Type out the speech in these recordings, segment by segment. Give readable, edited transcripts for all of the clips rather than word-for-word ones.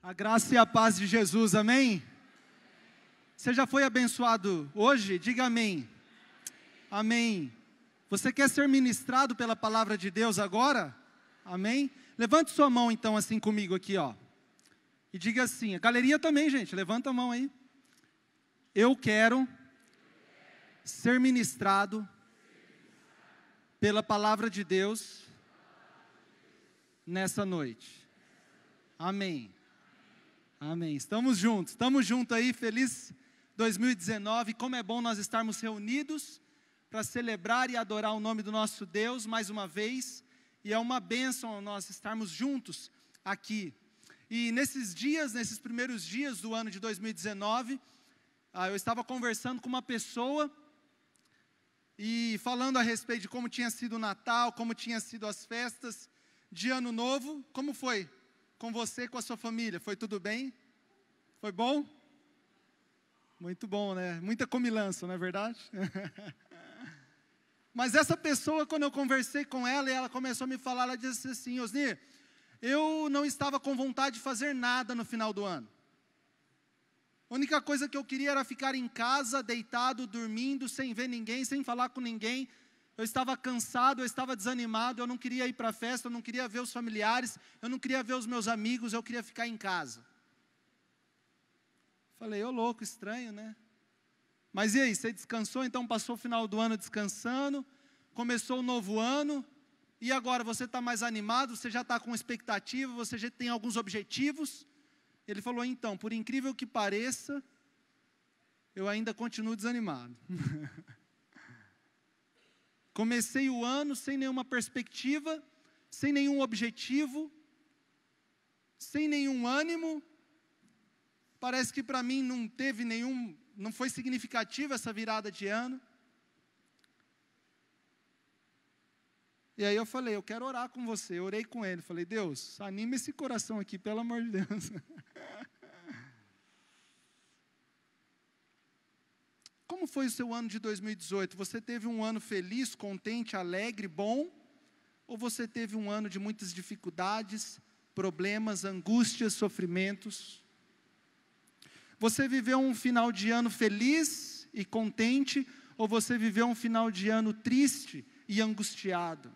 A graça e a paz de Jesus, amém? Você já foi abençoado hoje? Diga amém. Amém. Você quer ser ministrado pela palavra de Deus agora? Amém? Levante sua mão então assim comigo aqui, ó. E diga assim, a galeria também, gente, levanta a mão aí. Eu quero ser ministrado pela palavra de Deus nessa noite. Amém. Amém. Estamos juntos aí, feliz 2019. Como é bom nós estarmos reunidos para celebrar e adorar o nome do nosso Deus mais uma vez. E é uma bênção nós estarmos juntos aqui. E nesses primeiros dias do ano de 2019, eu estava conversando com uma pessoa e falando a respeito de como tinha sido o Natal, como tinha sido as festas de Ano Novo. Como foi com você e com a sua família? Foi tudo bem? Foi bom? Muito bom, né? Muita comilança, não é verdade? Mas essa pessoa, quando eu conversei com ela, e ela começou a me falar, ela disse assim: Osnir, eu não estava com vontade de fazer nada no final do ano. A única coisa que eu queria era ficar em casa, deitado, dormindo, sem ver ninguém, sem falar com ninguém. Eu estava cansado, eu estava desanimado, eu não queria ir para a festa, eu não queria ver os familiares, eu não queria ver os meus amigos, eu queria ficar em casa. Falei, ô louco, estranho, né? Mas e aí, você descansou, então passou o final do ano descansando, começou o novo ano, e agora você está mais animado, você já está com expectativa, você já tem alguns objetivos? Ele falou, então, por incrível que pareça, eu ainda continuo desanimado. Comecei o ano sem nenhuma perspectiva, sem nenhum objetivo, sem nenhum ânimo. Parece que para mim não foi significativa essa virada de ano. E aí eu falei, eu quero orar com você. Eu orei com ele, falei, Deus, anima esse coração aqui, pelo amor de Deus. Como foi o seu ano de 2018? Você teve um ano feliz, contente, alegre, bom? Ou você teve um ano de muitas dificuldades, problemas, angústias, sofrimentos? Você viveu um final de ano feliz e contente? Ou você viveu um final de ano triste e angustiado?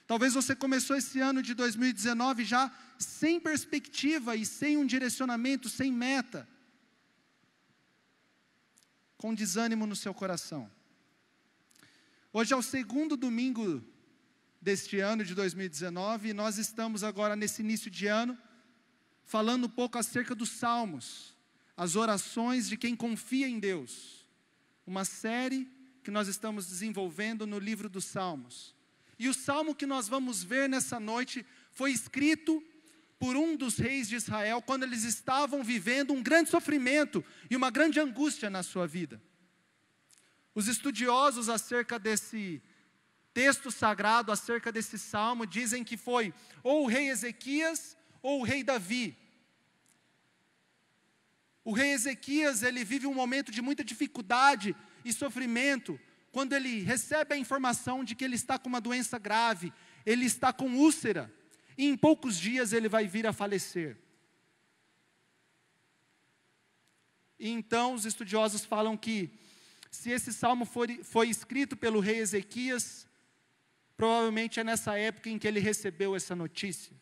Talvez você começou esse ano de 2019 já sem perspectiva e sem um direcionamento, sem meta, com desânimo no seu coração. Hoje é o segundo domingo deste ano de 2019, e nós estamos agora nesse início de ano, falando um pouco acerca dos Salmos, as orações de quem confia em Deus. Uma série que nós estamos desenvolvendo no livro dos Salmos. E o Salmo que nós vamos ver nessa noite foi escrito por um dos reis de Israel, quando eles estavam vivendo um grande sofrimento e uma grande angústia na sua vida. Os estudiosos acerca desse texto sagrado, acerca desse salmo, dizem que foi ou o rei Ezequias ou o rei Davi. O rei Ezequias, ele vive um momento de muita dificuldade e sofrimento, quando ele recebe a informação de que ele está com uma doença grave, ele está com úlcera, e em poucos dias ele vai vir a falecer. E então os estudiosos falam que, se esse salmo foi escrito pelo rei Ezequias, provavelmente é nessa época em que ele recebeu essa notícia.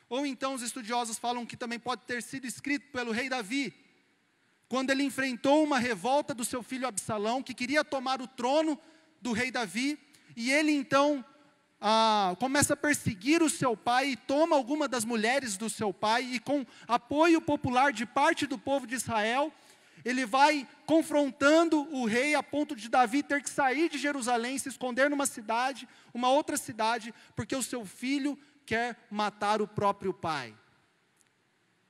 Ou então os estudiosos falam que também pode ter sido escrito pelo rei Davi, quando ele enfrentou uma revolta do seu filho Absalão, que queria tomar o trono do rei Davi, e ele então começa a perseguir o seu pai, e toma alguma das mulheres do seu pai, e com apoio popular de parte do povo de Israel, ele vai confrontando o rei, a ponto de Davi ter que sair de Jerusalém, se esconder numa cidade, uma outra cidade, porque o seu filho quer matar o próprio pai.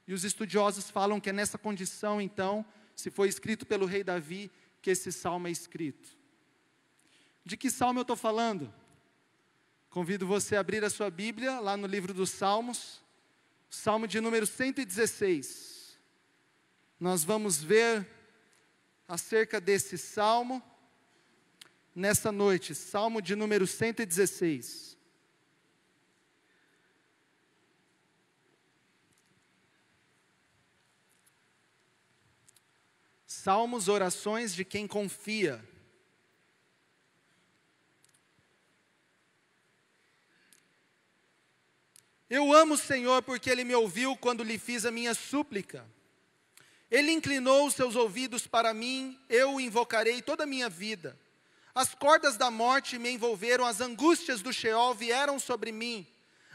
E os estudiosos falam que é nessa condição, então, se foi escrito pelo rei Davi, que esse salmo é escrito. De que salmo eu estou falando? Convido você a abrir a sua Bíblia, lá no livro dos Salmos, Salmo de número 116. Nós vamos ver acerca desse salmo nessa noite, Salmo de número 116. Salmos, orações de quem confia. Eu amo o Senhor porque Ele me ouviu quando lhe fiz a minha súplica. Ele inclinou os seus ouvidos para mim, eu o invocarei toda a minha vida. As cordas da morte me envolveram, as angústias do Sheol vieram sobre mim.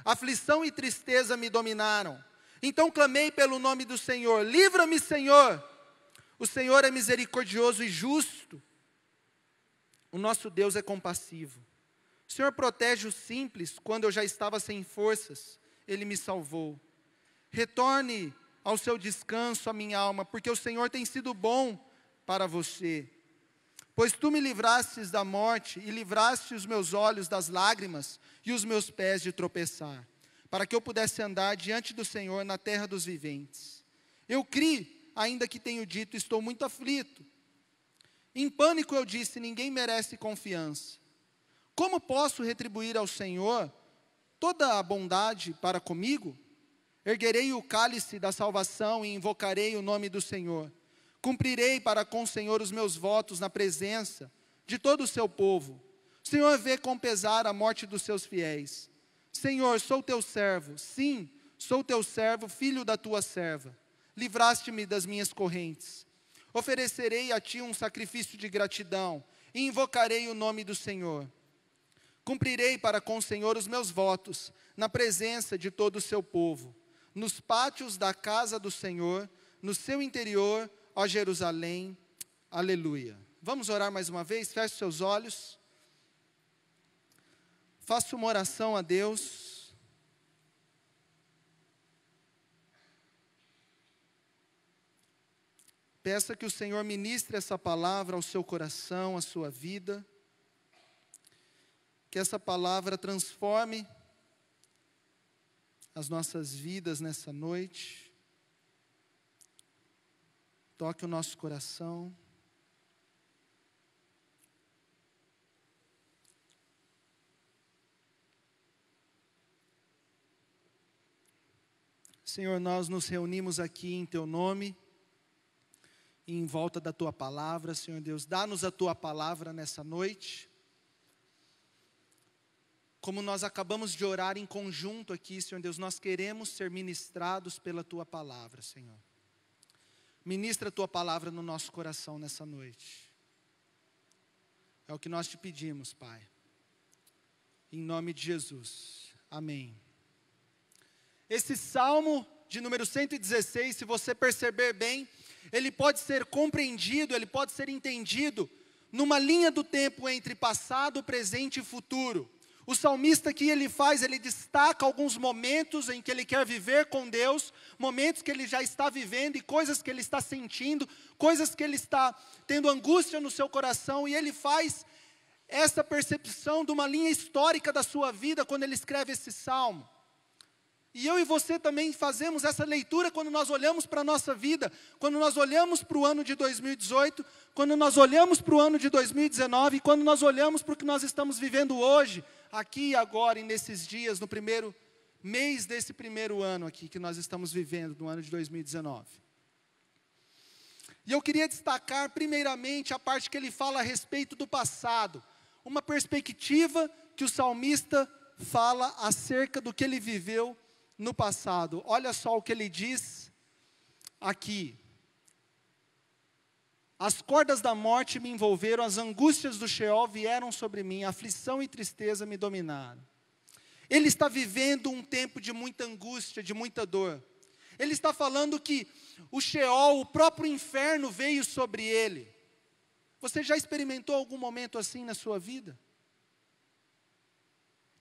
Aflição e tristeza me dominaram. Então clamei pelo nome do Senhor, livra-me, Senhor. O Senhor é misericordioso e justo. O nosso Deus é compassivo. O Senhor protege os simples, quando eu já estava sem forças, Ele me salvou. Retorne ao seu descanso, a minha alma, porque o Senhor tem sido bom para você. Pois tu me livrastes da morte e livraste os meus olhos das lágrimas e os meus pés de tropeçar, para que eu pudesse andar diante do Senhor na terra dos viventes. Eu criei, ainda que tenho dito, estou muito aflito. Em pânico eu disse, ninguém merece confiança. Como posso retribuir ao Senhor toda a bondade para comigo? Erguerei o cálice da salvação e invocarei o nome do Senhor. Cumprirei para com o Senhor os meus votos na presença de todo o seu povo. O Senhor vê com pesar a morte dos seus fiéis. Senhor, sou teu servo, sim, sou teu servo, filho da tua serva. Livraste-me das minhas correntes. Oferecerei a ti um sacrifício de gratidão e invocarei o nome do Senhor. Cumprirei para com o Senhor os meus votos na presença de todo o seu povo, nos pátios da casa do Senhor, no seu interior, ó Jerusalém, aleluia. Vamos orar mais uma vez, feche seus olhos. Faça uma oração a Deus. Peça que o Senhor ministre essa palavra ao seu coração, à sua vida. Que essa palavra transforme as nossas vidas nessa noite. Toque o nosso coração. Senhor, nós nos reunimos aqui em Teu nome, e em volta da Tua palavra. Senhor Deus, dá-nos a Tua palavra nessa noite. Como nós acabamos de orar em conjunto aqui, Senhor Deus, nós queremos ser ministrados pela Tua palavra, Senhor. Ministra a Tua palavra no nosso coração nessa noite. É o que nós te pedimos, Pai. Em nome de Jesus. Amém. Esse Salmo de número 116, se você perceber bem, ele pode ser compreendido, ele pode ser entendido numa linha do tempo entre passado, presente e futuro. O salmista aqui ele destaca alguns momentos em que ele quer viver com Deus, momentos que ele já está vivendo e coisas que ele está sentindo, coisas que ele está tendo angústia no seu coração, e ele faz essa percepção de uma linha histórica da sua vida quando ele escreve esse salmo. E eu e você também fazemos essa leitura quando nós olhamos para a nossa vida, quando nós olhamos para o ano de 2018, quando nós olhamos para o ano de 2019, e quando nós olhamos para o que nós estamos vivendo hoje, aqui e agora, e nesses dias, no primeiro mês desse primeiro ano aqui, que nós estamos vivendo, no ano de 2019. E eu queria destacar primeiramente a parte que ele fala a respeito do passado, uma perspectiva que o salmista fala acerca do que ele viveu no passado. Olha só o que ele diz aqui. As cordas da morte me envolveram, as angústias do Sheol vieram sobre mim, aflição e tristeza me dominaram. Ele está vivendo um tempo de muita angústia, de muita dor. Ele está falando que o Sheol, o próprio inferno veio sobre ele. Você já experimentou algum momento assim na sua vida?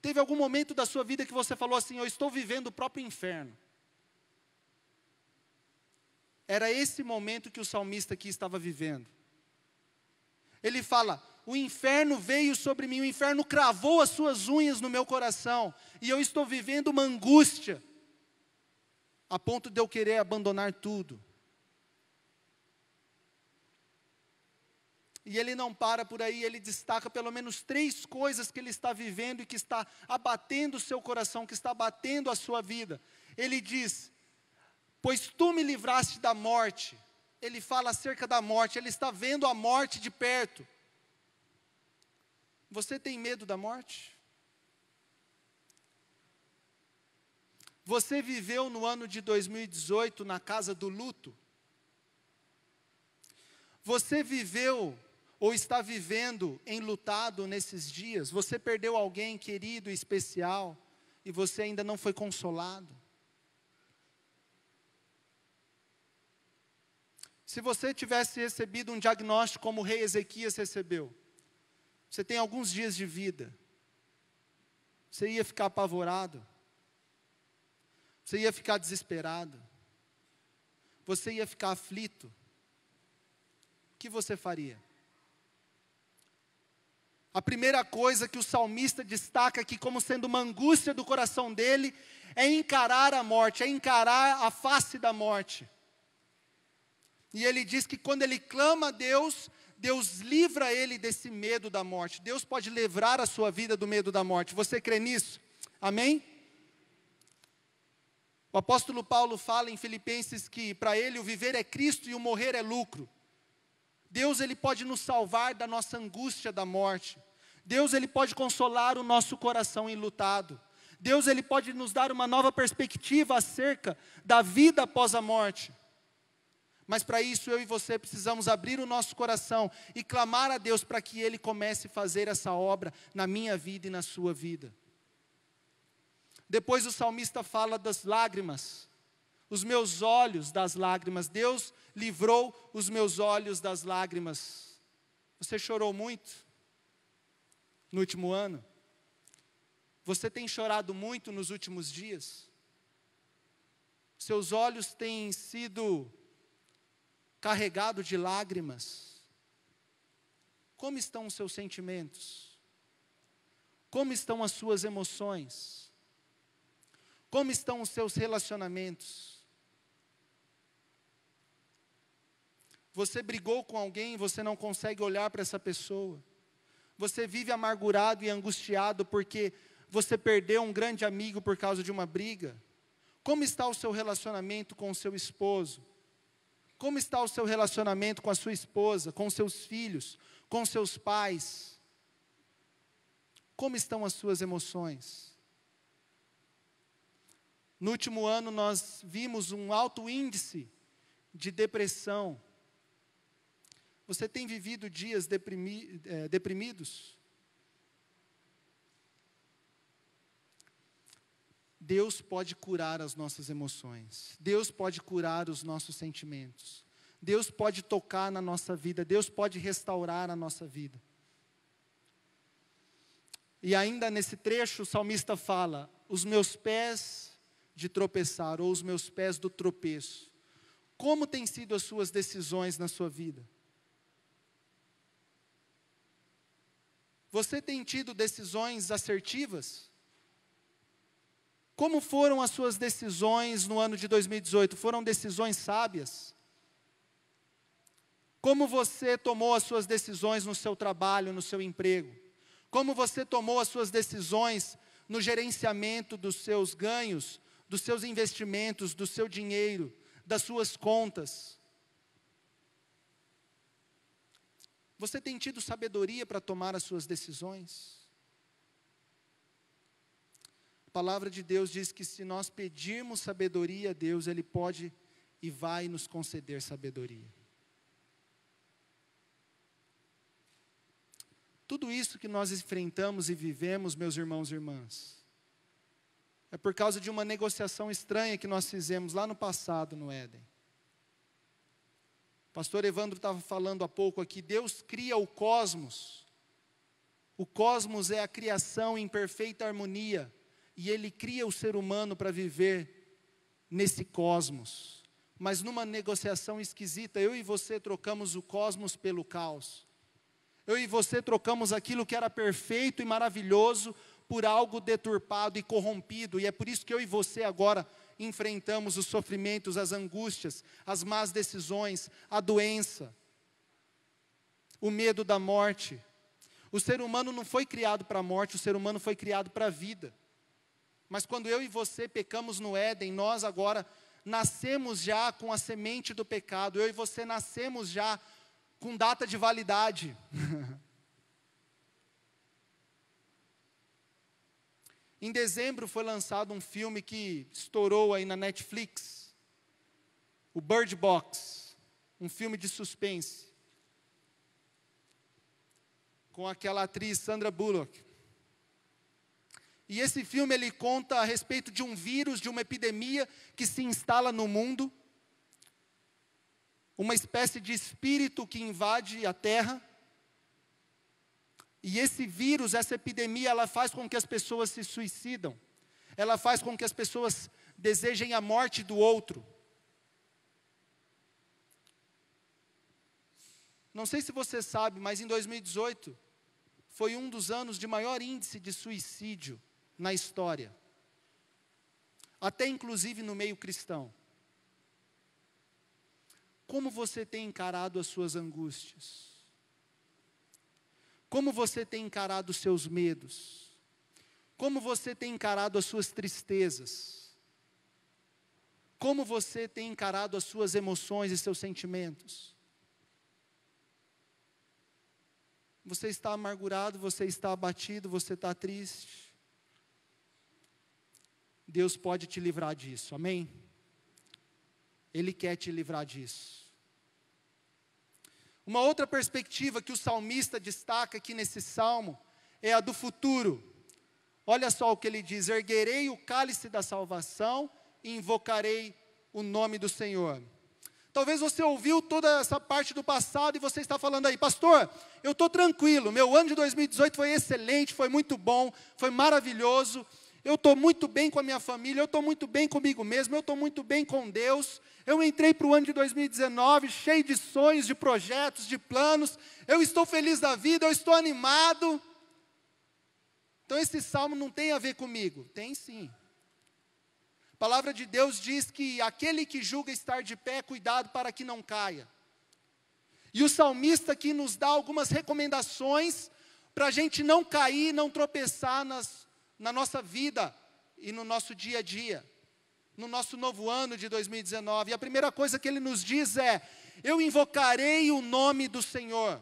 Teve algum momento da sua vida que você falou assim, eu estou vivendo o próprio inferno? Era esse momento que o salmista aqui estava vivendo. Ele fala, o inferno veio sobre mim, o inferno cravou as suas unhas no meu coração, e eu estou vivendo uma angústia, a ponto de eu querer abandonar tudo. E ele não para por aí, ele destaca pelo menos 3 coisas que ele está vivendo e que está abatendo o seu coração, que está abatendo a sua vida. Ele diz, pois tu me livraste da morte. ele fala acerca da morte, ele está vendo a morte de perto. Você tem medo da morte? Você viveu no ano de 2018 na casa do luto? Você viveu ou está vivendo enlutado nesses dias? Você perdeu alguém querido e especial e você ainda não foi consolado? Se você tivesse recebido um diagnóstico como o rei Ezequias recebeu, você tem alguns dias de vida, você ia ficar apavorado? Você ia ficar desesperado? Você ia ficar aflito? O que você faria? A primeira coisa que o salmista destaca aqui como sendo uma angústia do coração dele, é encarar a morte, é encarar a face da morte. E ele diz que quando ele clama a Deus, Deus livra ele desse medo da morte. Deus pode livrar a sua vida do medo da morte. Você crê nisso? Amém? O apóstolo Paulo fala em Filipenses que para ele o viver é Cristo e o morrer é lucro. Deus, ele pode nos salvar da nossa angústia da morte. Deus, ele pode consolar o nosso coração enlutado. Deus, ele pode nos dar uma nova perspectiva acerca da vida após a morte. Mas para isso eu e você precisamos abrir o nosso coração e clamar a Deus para que Ele comece a fazer essa obra na minha vida e na sua vida. Depois o salmista fala das lágrimas. Os meus olhos das lágrimas. Deus livrou os meus olhos das lágrimas. Você chorou muito no último ano? Você tem chorado muito nos últimos dias? Seus olhos têm sido carregados de lágrimas? Como estão os seus sentimentos? Como estão as suas emoções? Como estão os seus relacionamentos? Você brigou com alguém e você não consegue olhar para essa pessoa. Você vive amargurado e angustiado porque você perdeu um grande amigo por causa de uma briga. Como está o seu relacionamento com o seu esposo? Como está o seu relacionamento com a sua esposa, com seus filhos, com seus pais? Como estão as suas emoções? No último ano nós vimos um alto índice de depressão. Você tem vivido dias deprimidos? Deus pode curar as nossas emoções. Deus pode curar os nossos sentimentos. Deus pode tocar na nossa vida. Deus pode restaurar a nossa vida. E ainda nesse trecho o salmista fala: os meus pés de tropeçar, ou os meus pés do tropeço. Como têm sido as suas decisões na sua vida? Você tem tido decisões assertivas? Como foram as suas decisões no ano de 2018? Foram decisões sábias? Como você tomou as suas decisões no seu trabalho, no seu emprego? Como você tomou as suas decisões no gerenciamento dos seus ganhos, dos seus investimentos, do seu dinheiro, das suas contas? Você tem tido sabedoria para tomar as suas decisões? A palavra de Deus diz que se nós pedirmos sabedoria a Deus, Ele pode e vai nos conceder sabedoria. Tudo isso que nós enfrentamos e vivemos, meus irmãos e irmãs, é por causa de uma negociação estranha que nós fizemos lá no passado no Éden. O pastor Evandro estava falando há pouco aqui, Deus cria o cosmos. O cosmos é a criação em perfeita harmonia. E Ele cria o ser humano para viver nesse cosmos. Mas numa negociação esquisita, eu e você trocamos o cosmos pelo caos. Eu e você trocamos aquilo que era perfeito e maravilhoso por algo deturpado e corrompido. E é por isso que eu e você agora enfrentamos os sofrimentos, as angústias, as más decisões, a doença, o medo da morte. O ser humano não foi criado para a morte, o ser humano foi criado para a vida. Mas quando eu e você pecamos no Éden, nós agora nascemos já com a semente do pecado. Eu e você nascemos já com data de validade. Em dezembro foi lançado um filme que estourou aí na Netflix, o Bird Box, um filme de suspense, com aquela atriz Sandra Bullock. E esse filme ele conta a respeito de um vírus, de uma epidemia que se instala no mundo, uma espécie de espírito que invade a terra. E esse vírus, essa epidemia, ela faz com que as pessoas se suicidam. Ela faz com que as pessoas desejem a morte do outro. Não sei se você sabe, mas em 2018 foi um dos anos de maior índice de suicídio na história. Até inclusive no meio cristão. Como você tem encarado as suas angústias? Como você tem encarado os seus medos? Como você tem encarado as suas tristezas? Como você tem encarado as suas emoções e seus sentimentos? Você está amargurado, você está abatido, você está triste? Deus pode te livrar disso, amém? Ele quer te livrar disso. Uma outra perspectiva que o salmista destaca aqui nesse salmo é a do futuro. Olha só o que ele diz: erguerei o cálice da salvação e invocarei o nome do Senhor. Talvez você ouviu toda essa parte do passado e você está falando aí, pastor, eu estou tranquilo, meu ano de 2018 foi excelente, foi muito bom, foi maravilhoso, eu estou muito bem com a minha família, eu estou muito bem comigo mesmo, eu estou muito bem com Deus, eu entrei para o ano de 2019 cheio de sonhos, de projetos, de planos, eu estou feliz da vida, eu estou animado. Então esse salmo não tem a ver comigo, tem sim. A palavra de Deus diz que aquele que julga estar de pé, cuidado para que não caia. E o salmista aqui nos dá algumas recomendações para a gente não cair, não tropeçar na nossa vida e no nosso dia a dia, no nosso novo ano de 2019. E a primeira coisa que ele nos diz é: eu invocarei o nome do Senhor.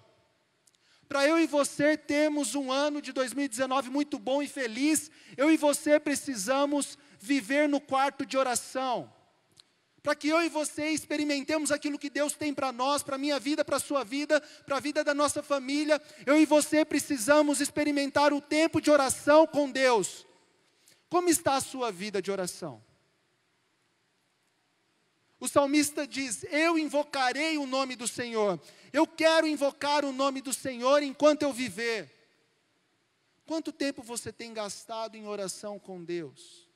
Para eu e você termos um ano de 2019 muito bom e feliz, eu e você precisamos viver no quarto de oração. Para que eu e você experimentemos aquilo que Deus tem para nós, para a minha vida, para a sua vida, para a vida da nossa família, eu e você precisamos experimentar o tempo de oração com Deus. Como está a sua vida de oração? O salmista diz: eu invocarei o nome do Senhor. Eu quero invocar o nome do Senhor enquanto eu viver. Quanto tempo você tem gastado em oração com Deus?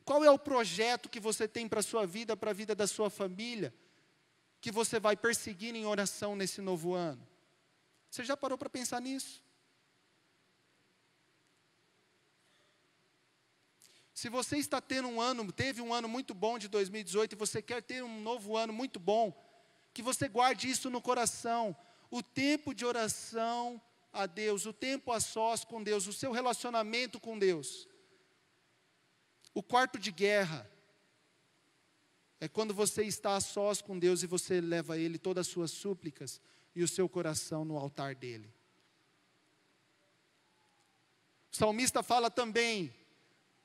Qual é o projeto que você tem para a sua vida, para a vida da sua família, que você vai perseguir em oração nesse novo ano? Você já parou para pensar nisso? Se você está tendo teve um ano muito bom de 2018 e você quer ter um novo ano muito bom, que você guarde isso no coração. O tempo de oração a Deus, o tempo a sós com Deus, o seu relacionamento com Deus. O quarto de guerra é quando você está a sós com Deus e você leva a Ele todas as suas súplicas e o seu coração no altar dEle. O salmista fala também: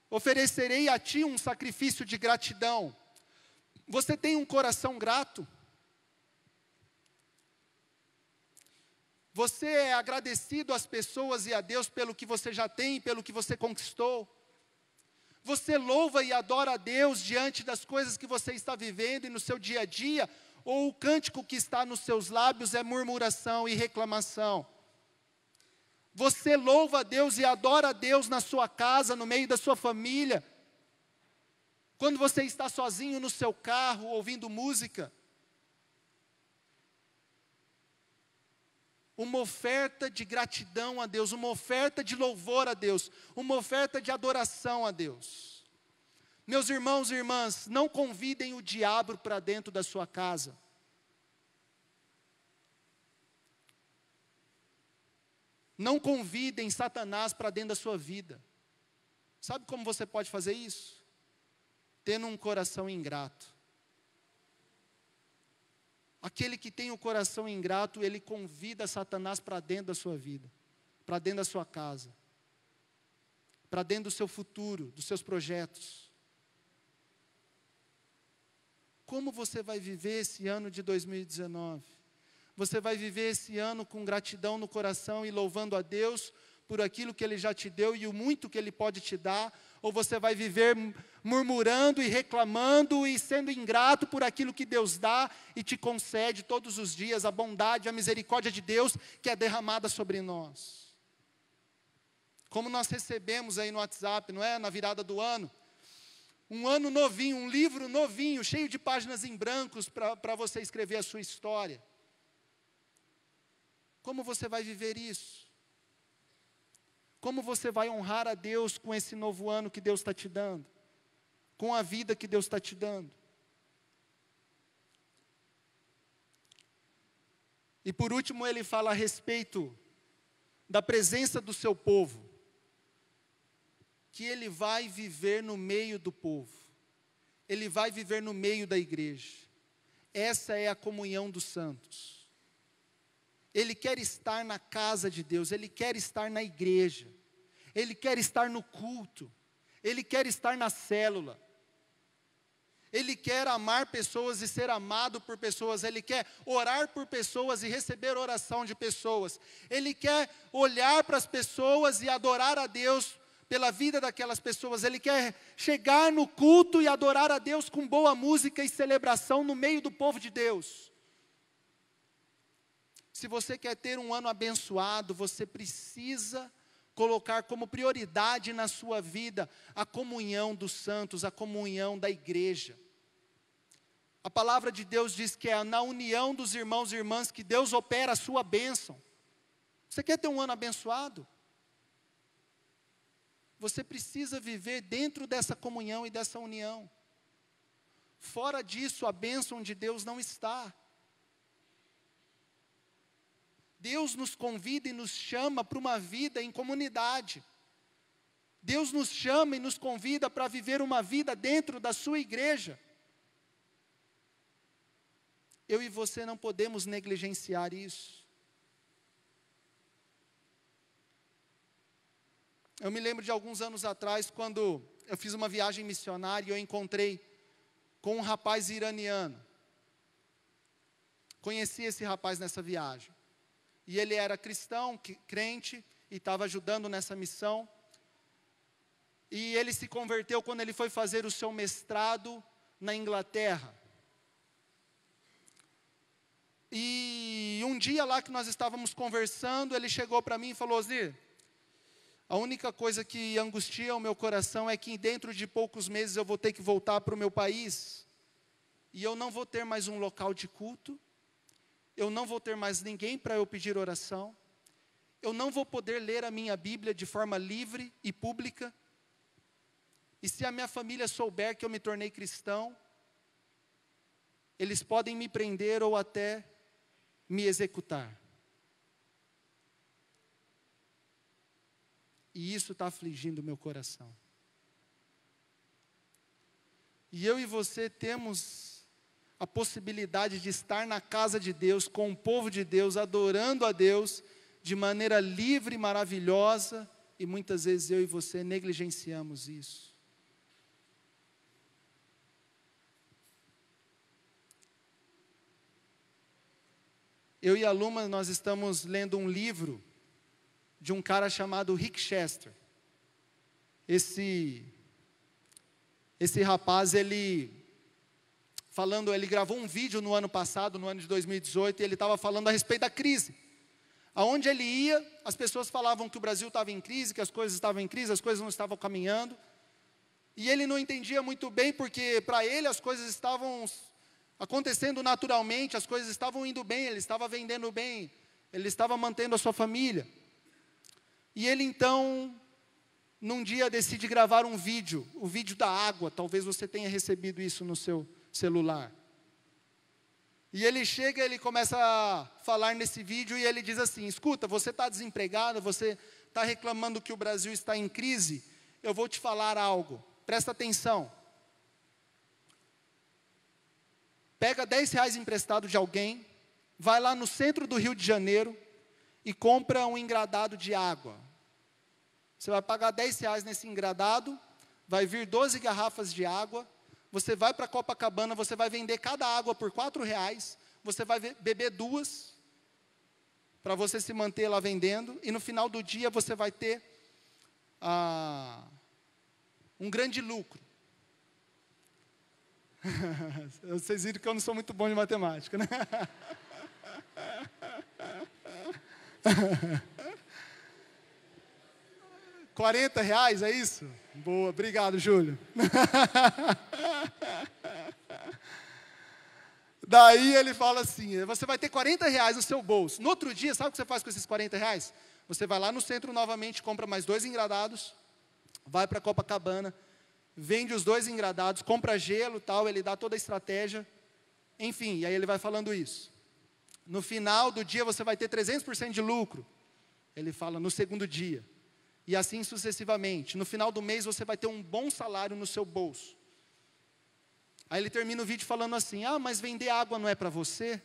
oferecerei a ti um sacrifício de gratidão. Você tem um coração grato? Você é agradecido às pessoas e a Deus pelo que você já tem, pelo que você conquistou? Você louva e adora a Deus diante das coisas que você está vivendo e no seu dia a dia? Ou o cântico que está nos seus lábios é murmuração e reclamação? Você louva a Deus e adora a Deus na sua casa, no meio da sua família? Quando você está sozinho no seu carro, ouvindo música? Uma oferta de gratidão a Deus, uma oferta de louvor a Deus, uma oferta de adoração a Deus. Meus irmãos e irmãs, não convidem o diabo para dentro da sua casa. Não convidem Satanás para dentro da sua vida. Sabe como você pode fazer isso? tendo um coração ingrato. Aquele que tem o coração ingrato, ele convida Satanás para dentro da sua vida, para dentro da sua casa, para dentro do seu futuro, dos seus projetos. Como você vai viver esse ano de 2019? Você vai viver esse ano com gratidão no coração e louvando a Deus por aquilo que Ele já te deu e o muito que Ele pode te dar? Ou você vai viver murmurando e reclamando e sendo ingrato por aquilo que Deus dá e te concede todos os dias, a bondade, a misericórdia de Deus que é derramada sobre nós? Como nós recebemos aí no WhatsApp, não é? Na virada do ano, um ano novinho, um livro novinho, cheio de páginas em brancos para você escrever a sua história. Como você vai viver isso? Como você vai honrar a Deus com esse novo ano que Deus está te dando? Com a vida que Deus está te dando? E por último ele fala a respeito da presença do seu povo. Que ele vai viver no meio do povo. Ele vai viver no meio da igreja. Essa é a comunhão dos santos. Ele quer estar na casa de Deus, Ele quer estar na igreja, Ele quer estar no culto, Ele quer estar na célula, Ele quer amar pessoas e ser amado por pessoas, Ele quer orar por pessoas e receber oração de pessoas, Ele quer olhar para as pessoas e adorar a Deus pela vida daquelas pessoas, Ele quer chegar no culto e adorar a Deus com boa música e celebração no meio do povo de Deus. Se você quer ter um ano abençoado, você precisa colocar como prioridade na sua vida a comunhão dos santos, a comunhão da igreja. A palavra de Deus diz que é na união dos irmãos e irmãs que Deus opera a sua bênção. Você quer ter um ano abençoado? Você precisa viver dentro dessa comunhão e dessa união. Fora disso, a bênção de Deus não está. Deus nos convida e nos chama para uma vida em comunidade. Deus nos chama e nos convida para viver uma vida dentro da sua igreja. Eu e você não podemos negligenciar isso. Eu me lembro de alguns anos atrás, quando eu fiz uma viagem missionária e eu encontrei com um rapaz iraniano. Conheci esse rapaz nessa viagem. E ele era cristão, crente, e estava ajudando nessa missão. E ele se converteu quando ele foi fazer o seu mestrado na Inglaterra. E um dia lá que nós estávamos conversando, ele chegou para mim e falou: Osnir, a única coisa que angustia o meu coração é que dentro de poucos meses eu vou ter que voltar para o meu país. E eu não vou ter mais um local de culto. Eu não vou ter mais ninguém para eu pedir oração. Eu não vou poder ler a minha Bíblia de forma livre e pública. E se a minha família souber que eu me tornei cristão, eles podem me prender ou até me executar. E isso está afligindo o meu coração. E eu e você temos a possibilidade de estar na casa de Deus, com o povo de Deus, adorando a Deus, de maneira livre e maravilhosa, e muitas vezes eu e você negligenciamos isso. Eu e a Luma, nós estamos lendo um livro de um cara chamado Rick Chester. Esse rapaz, ele gravou um vídeo no ano passado, no ano de 2018, e ele estava falando a respeito da crise. Aonde ele ia, as pessoas falavam que o Brasil estava em crise, que as coisas estavam em crise, as coisas não estavam caminhando. E ele não entendia muito bem, porque para ele as coisas estavam acontecendo naturalmente, as coisas estavam indo bem, ele estava vendendo bem, ele estava mantendo a sua família. E ele então, num dia decide gravar um vídeo, o vídeo da água, talvez você tenha recebido isso no seu celular. E ele chega, ele começa a falar nesse vídeo e ele diz assim: escuta, você está desempregado, você está reclamando que o Brasil está em crise, eu vou te falar algo, presta atenção. pega 10 reais emprestado de alguém, vai lá no centro do Rio de Janeiro e compra um engradado de água. Você vai pagar 10 reais nesse engradado, vai vir 12 garrafas de água, você vai para Copacabana, você vai vender cada água por 4 reais, você vai beber 2, para você se manter lá vendendo, e no final do dia você vai ter um grande lucro. Vocês viram que eu não sou muito bom de matemática, né? R$40, é isso? Boa, obrigado, Júlio. Daí ele fala assim, você vai ter R$40 no seu bolso. No outro dia, sabe o que você faz com esses R$40? Você vai lá no centro novamente, compra mais 2 engradados, vai para Copacabana, vende os 2 engradados, compra gelo, tal, ele dá toda a estratégia, enfim, e aí ele vai falando isso. No final do dia você vai ter 300% de lucro, ele fala no segundo dia, e assim sucessivamente. No final do mês você vai ter um bom salário no seu bolso. Aí ele termina o vídeo falando assim, mas vender água não é para você?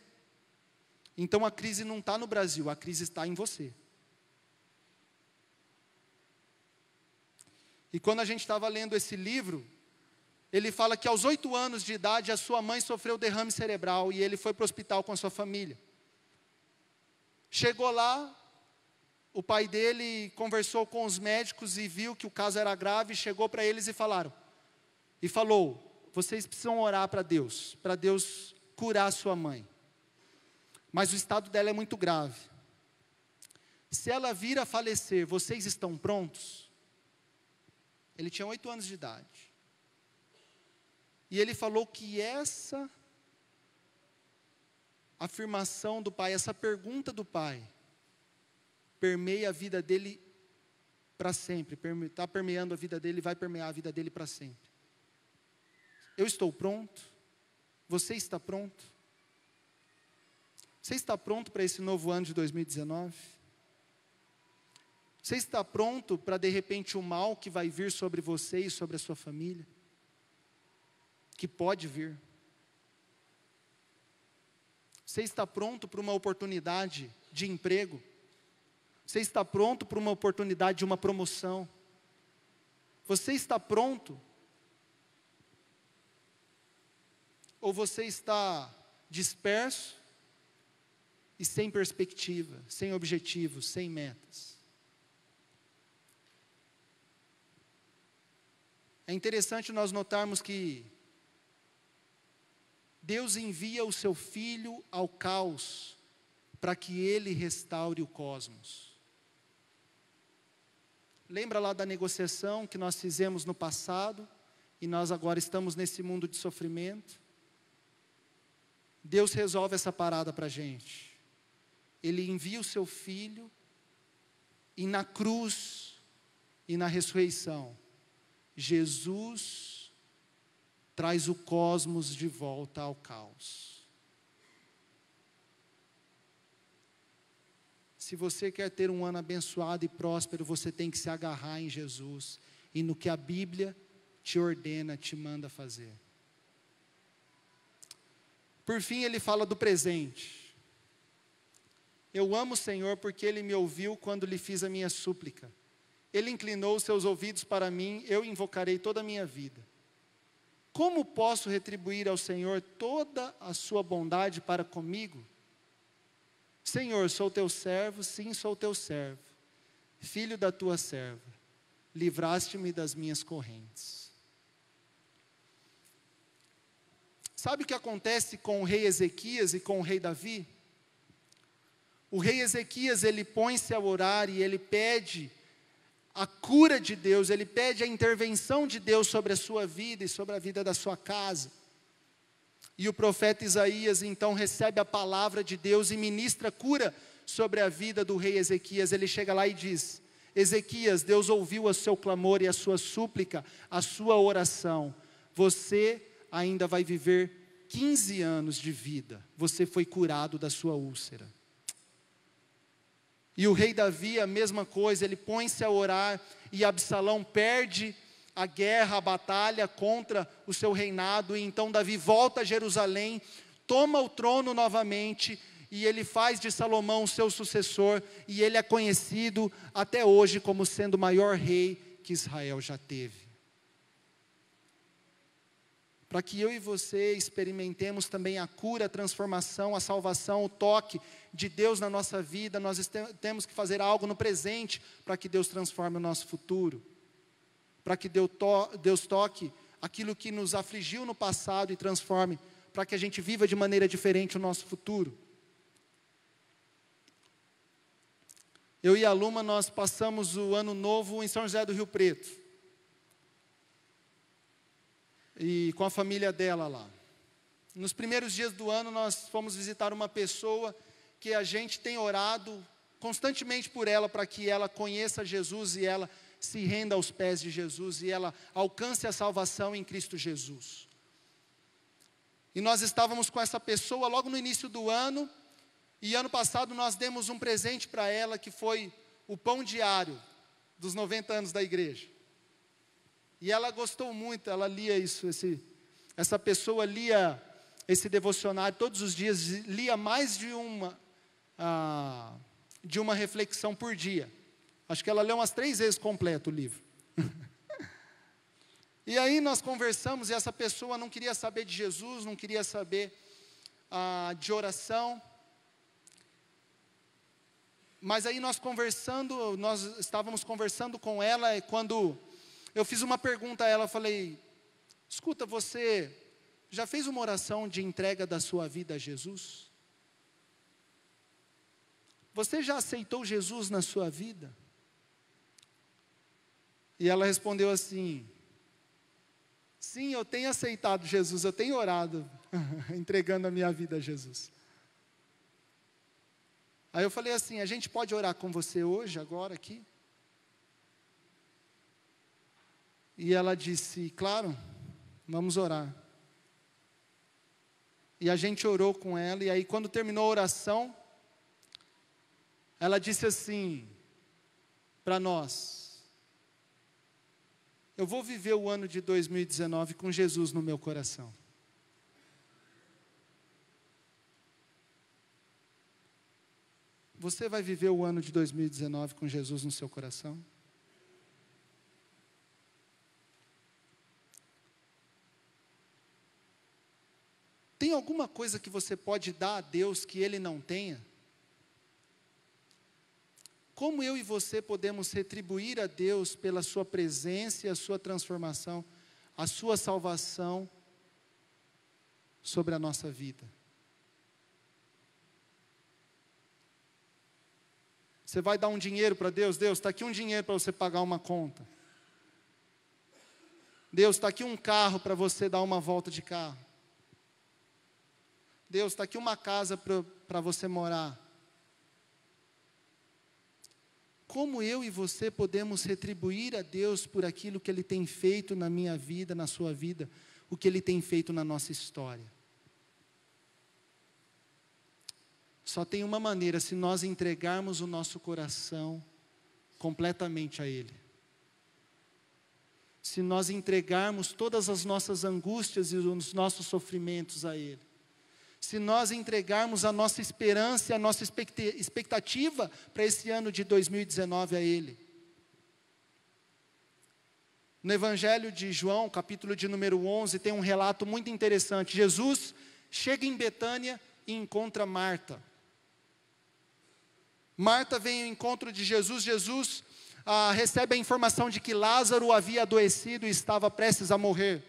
Então a crise não está no Brasil, a crise está em você. E quando a gente estava lendo esse livro, ele fala que aos 8 anos de idade, a sua mãe sofreu derrame cerebral e ele foi para o hospital com a sua família. Chegou lá, o pai dele conversou com os médicos e viu que o caso era grave, chegou para eles e falou, vocês precisam orar para Deus curar a sua mãe. Mas o estado dela é muito grave. Se ela vir a falecer, vocês estão prontos? Ele tinha 8 anos de idade. E ele falou que essa afirmação do pai, essa pergunta do pai, permeia a vida dele para sempre. Está permeando a vida dele e vai permear a vida dele para sempre. Eu estou pronto? Você está pronto? Você está pronto para esse novo ano de 2019? Você está pronto para, de repente, o mal que vai vir sobre você e sobre a sua família? Que pode vir. Você está pronto para uma oportunidade de emprego? Você está pronto para uma oportunidade de uma promoção? Você está pronto? Ou você está disperso e sem perspectiva, sem objetivos, sem metas? É interessante nós notarmos que Deus envia o seu Filho ao caos para que Ele restaure o cosmos. Lembra lá da negociação que nós fizemos no passado e nós agora estamos nesse mundo de sofrimento? Deus resolve essa parada para a gente. Ele envia o seu Filho e na cruz e na ressurreição, Jesus traz o cosmos de volta ao caos. Se você quer ter um ano abençoado e próspero, você tem que se agarrar em Jesus e no que a Bíblia te ordena, te manda fazer. Por fim, ele fala do presente. Eu amo o Senhor porque Ele me ouviu quando lhe fiz a minha súplica. Ele inclinou os seus ouvidos para mim, eu invocarei toda a minha vida. Como posso retribuir ao Senhor toda a sua bondade para comigo? Senhor, sou teu servo, sim, sou teu servo, filho da tua serva, livraste-me das minhas correntes. Sabe o que acontece com o rei Ezequias e com o rei Davi? O rei Ezequias, ele põe-se a orar e ele pede a cura de Deus, ele pede a intervenção de Deus sobre a sua vida e sobre a vida da sua casa. E o profeta Isaías então recebe a palavra de Deus e ministra cura sobre a vida do rei Ezequias. Ele chega lá e diz: Ezequias, Deus ouviu o seu clamor e a sua súplica, a sua oração. Você ainda vai viver 15 anos de vida. Você foi curado da sua úlcera. E o rei Davi, a mesma coisa, ele põe-se a orar e Absalão perde a guerra, a batalha contra o seu reinado. E então Davi volta a Jerusalém toma o trono novamente, e ele faz de Salomão seu sucessor, e ele é conhecido até hoje como sendo o maior rei que Israel já teve. Para que eu e você experimentemos também a cura, a transformação, a salvação, o toque de Deus na nossa vida, nós temos que fazer algo no presente, para que Deus transforme o nosso futuro, para que Deus toque aquilo que nos afligiu no passado e transforme, para que a gente viva de maneira diferente o nosso futuro. Eu e a Luma, nós passamos o ano novo em São José do Rio Preto. E com a família dela lá. Nos primeiros dias do ano, nós fomos visitar uma pessoa que a gente tem orado constantemente por ela, para que ela conheça Jesus e ela se renda aos pés de Jesus e ela alcance a salvação em Cristo Jesus. E nós estávamos com essa pessoa logo no início do ano, e ano passado nós demos um presente para ela, que foi o pão diário dos 90 anos da igreja. E ela gostou muito, ela lia isso, essa pessoa lia esse devocionário todos os dias, lia mais de uma reflexão por dia. Acho que ela leu umas 3 vezes completo o livro. E aí nós conversamos, e essa pessoa não queria saber de Jesus, não queria saber de oração. Mas aí nós estávamos conversando com ela, e quando eu fiz uma pergunta a ela, falei: escuta, você já fez uma oração de entrega da sua vida a Jesus? Você já aceitou Jesus na sua vida? E ela respondeu assim: sim, eu tenho aceitado Jesus, eu tenho orado, entregando a minha vida a Jesus. Aí eu falei assim: a gente pode orar com você hoje, agora, aqui? E ela disse: claro, vamos orar. E a gente orou com ela, e aí quando terminou a oração, ela disse assim para nós: eu vou viver o ano de 2019 com Jesus no meu coração. Você vai viver o ano de 2019 com Jesus no seu coração? Tem alguma coisa que você pode dar a Deus que Ele não tenha? Como eu e você podemos retribuir a Deus pela sua presença e a sua transformação, a sua salvação sobre a nossa vida? Você vai dar um dinheiro para Deus? Deus, está aqui um dinheiro para você pagar uma conta. Deus, está aqui um carro para você dar uma volta de carro. Deus, está aqui uma casa para você morar. Como eu e você podemos retribuir a Deus por aquilo que Ele tem feito na minha vida, na sua vida, o que Ele tem feito na nossa história? Só tem uma maneira: se nós entregarmos o nosso coração completamente a Ele. Se nós entregarmos todas as nossas angústias e os nossos sofrimentos a Ele. Se nós entregarmos a nossa esperança e a nossa expectativa para esse ano de 2019 a Ele. No Evangelho de João, capítulo de número 11, tem um relato muito interessante. Jesus chega em Betânia e encontra Marta. Marta vem ao encontro de Jesus. Jesus recebe a informação de que Lázaro havia adoecido e estava prestes a morrer.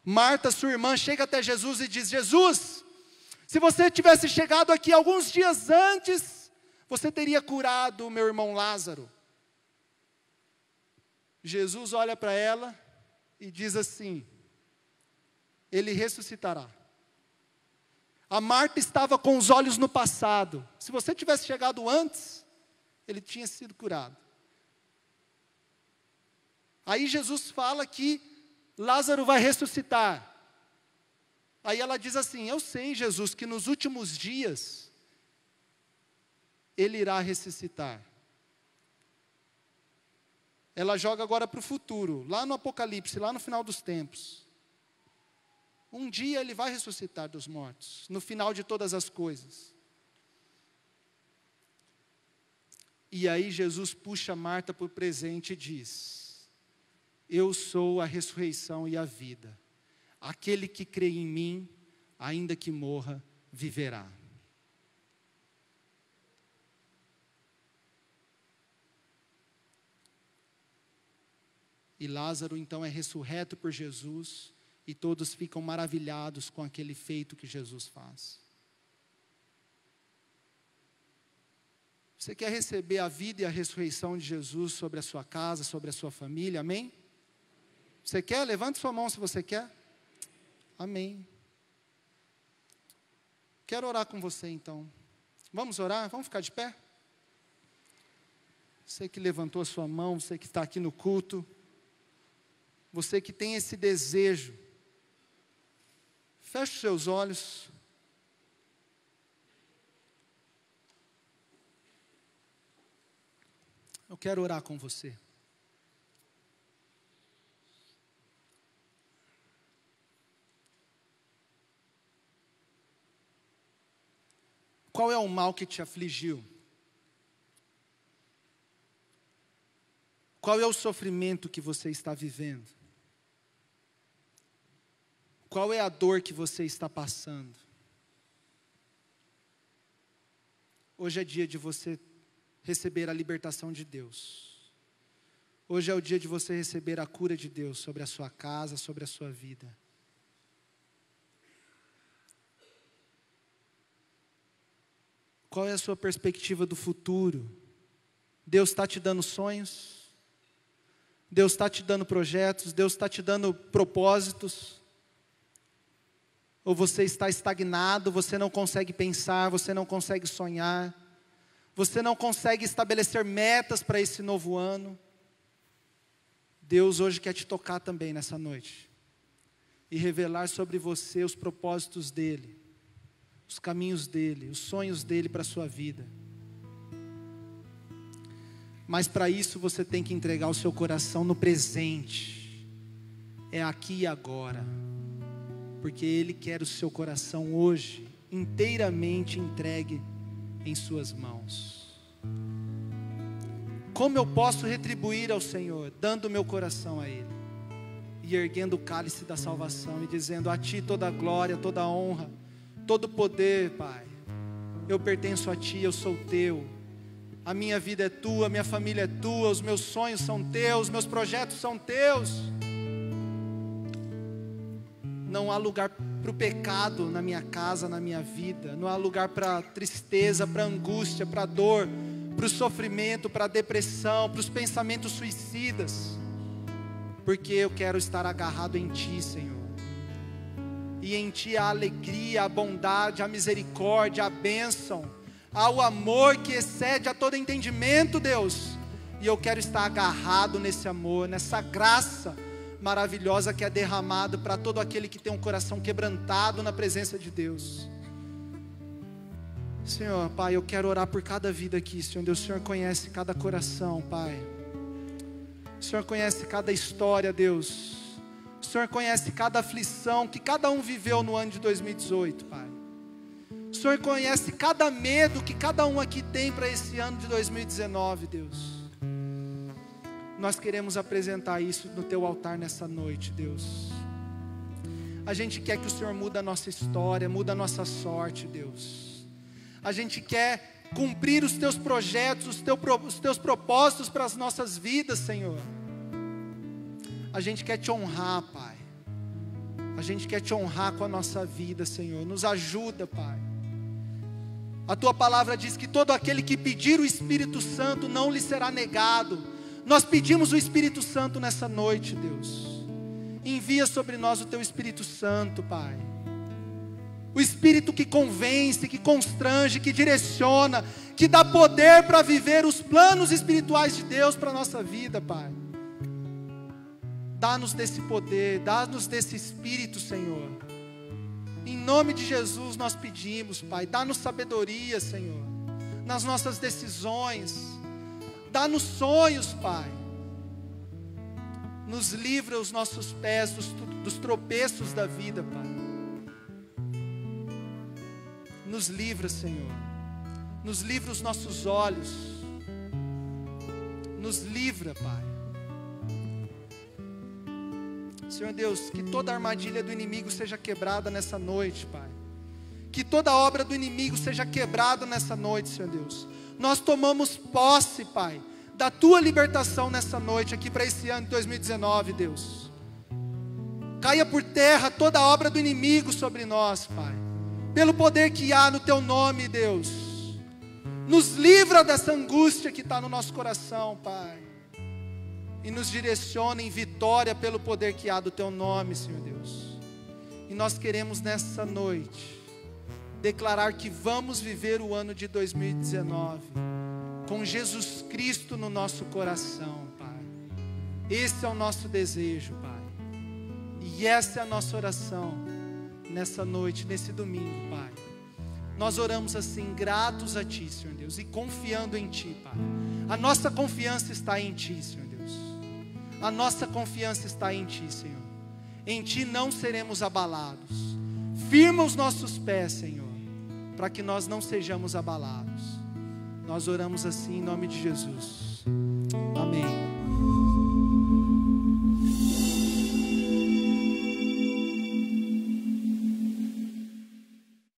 Marta, sua irmã, chega até Jesus e diz: Jesus, se você tivesse chegado aqui alguns dias antes, você teria curado o meu irmão Lázaro. Jesus olha para ela e diz assim: ele ressuscitará. A Marta estava com os olhos no passado. Se você tivesse chegado antes, ele tinha sido curado. Aí Jesus fala que Lázaro vai ressuscitar. Aí ela diz assim: eu sei, Jesus, que nos últimos dias ele irá ressuscitar. Ela joga agora para o futuro, lá no Apocalipse, lá no final dos tempos. Um dia Ele vai ressuscitar dos mortos, no final de todas as coisas. E aí Jesus puxa Marta para o presente e diz: eu sou a ressurreição e a vida. Aquele que crê em mim, ainda que morra, viverá. E Lázaro então é ressurreto por Jesus, e todos ficam maravilhados com aquele feito que Jesus faz. Você quer receber a vida e a ressurreição de Jesus sobre a sua casa, sobre a sua família, amém? Você quer? Levante sua mão se você quer. Amém. Quero orar com você então. Vamos orar? Vamos ficar de pé? Você que levantou a sua mão, você que está aqui no culto, você que tem esse desejo, feche os seus olhos. Eu quero orar com você. Qual é o mal que te afligiu? Qual é o sofrimento que você está vivendo? Qual é a dor que você está passando? Hoje é dia de você receber a libertação de Deus. Hoje é o dia de você receber a cura de Deus sobre a sua casa, sobre a sua vida. Qual é a sua perspectiva do futuro? Deus está te dando sonhos? Deus está te dando projetos? Deus está te dando propósitos? Ou você está estagnado, você não consegue pensar, você não consegue sonhar, você não consegue estabelecer metas para esse novo ano? Deus hoje quer te tocar também nessa noite e revelar sobre você os propósitos dEle, os caminhos dEle, os sonhos dEle para a sua vida. Mas para isso você tem que entregar o seu coração no presente, é aqui e agora, porque Ele quer o seu coração hoje inteiramente entregue em suas mãos. Como eu posso retribuir ao Senhor? Dando o meu coração a Ele, e erguendo o cálice da salvação, e dizendo: a Ti toda a glória, toda a honra, todo o poder, Pai. Eu pertenço a Ti, eu sou Teu. A minha vida é Tua, a minha família é Tua, os meus sonhos são Teus, meus projetos são Teus. Não há lugar para o pecado na minha casa, na minha vida. Não há lugar para tristeza, para angústia, para dor, para o sofrimento, para a depressão, para os pensamentos suicidas. Porque eu quero estar agarrado em Ti, Senhor. E em Ti há a alegria, a bondade, a misericórdia, a bênção, há o amor que excede a todo entendimento, Deus. E eu quero estar agarrado nesse amor, nessa graça maravilhosa que é derramado para todo aquele que tem um coração quebrantado na presença de Deus. Senhor, Pai, eu quero orar por cada vida aqui, Senhor Deus. O Senhor conhece cada coração, Pai. O Senhor conhece cada história, Deus. O Senhor conhece cada aflição que cada um viveu no ano de 2018, Pai. O Senhor conhece cada medo que cada um aqui tem para esse ano de 2019, Deus. Nós queremos apresentar isso no Teu altar nessa noite, Deus. A gente quer que o Senhor mude a nossa história, mude a nossa sorte, Deus. A gente quer cumprir os Teus projetos, os Teus propósitos para as nossas vidas, Senhor. A gente quer Te honrar, Pai. A gente quer Te honrar com a nossa vida, Senhor. Nos ajuda, Pai. A Tua palavra diz que todo aquele que pedir o Espírito Santo não lhe será negado. Nós pedimos o Espírito Santo nessa noite, Deus. Envia sobre nós o Teu Espírito Santo, Pai. O Espírito que convence, que constrange, que direciona, que dá poder para viver os planos espirituais de Deus para a nossa vida, Pai. Dá-nos desse poder, dá-nos desse Espírito, Senhor. Em nome de Jesus nós pedimos, Pai. Dá-nos sabedoria, Senhor, nas nossas decisões. Dá-nos sonhos, Pai. Nos livra os nossos pés dos tropeços da vida, Pai. Nos livra, Senhor. Nos livra os nossos olhos. Nos livra, Pai. Senhor Deus, que toda armadilha do inimigo seja quebrada nessa noite, Pai. Que toda obra do inimigo seja quebrada nessa noite, Senhor Deus. Nós tomamos posse, Pai, da Tua libertação nessa noite, aqui para esse ano de 2019, Deus. Caia por terra toda a obra do inimigo sobre nós, Pai. Pelo poder que há no Teu nome, Deus. Nos livra dessa angústia que está no nosso coração, Pai. E nos direciona em vitória pelo poder que há do Teu nome, Senhor Deus. E nós queremos nessa noite declarar que vamos viver o ano de 2019 com Jesus Cristo no nosso coração, Pai. Esse é o nosso desejo, Pai. E essa é a nossa oração nessa noite, nesse domingo, Pai. Nós oramos assim, gratos a Ti, Senhor Deus, e confiando em Ti, Pai. A nossa confiança está em Ti, Senhor Deus. A nossa confiança está em Ti, Senhor. Em Ti não seremos abalados. Firma os nossos pés, Senhor, para que nós não sejamos abalados. Nós oramos assim em nome de Jesus. Amém.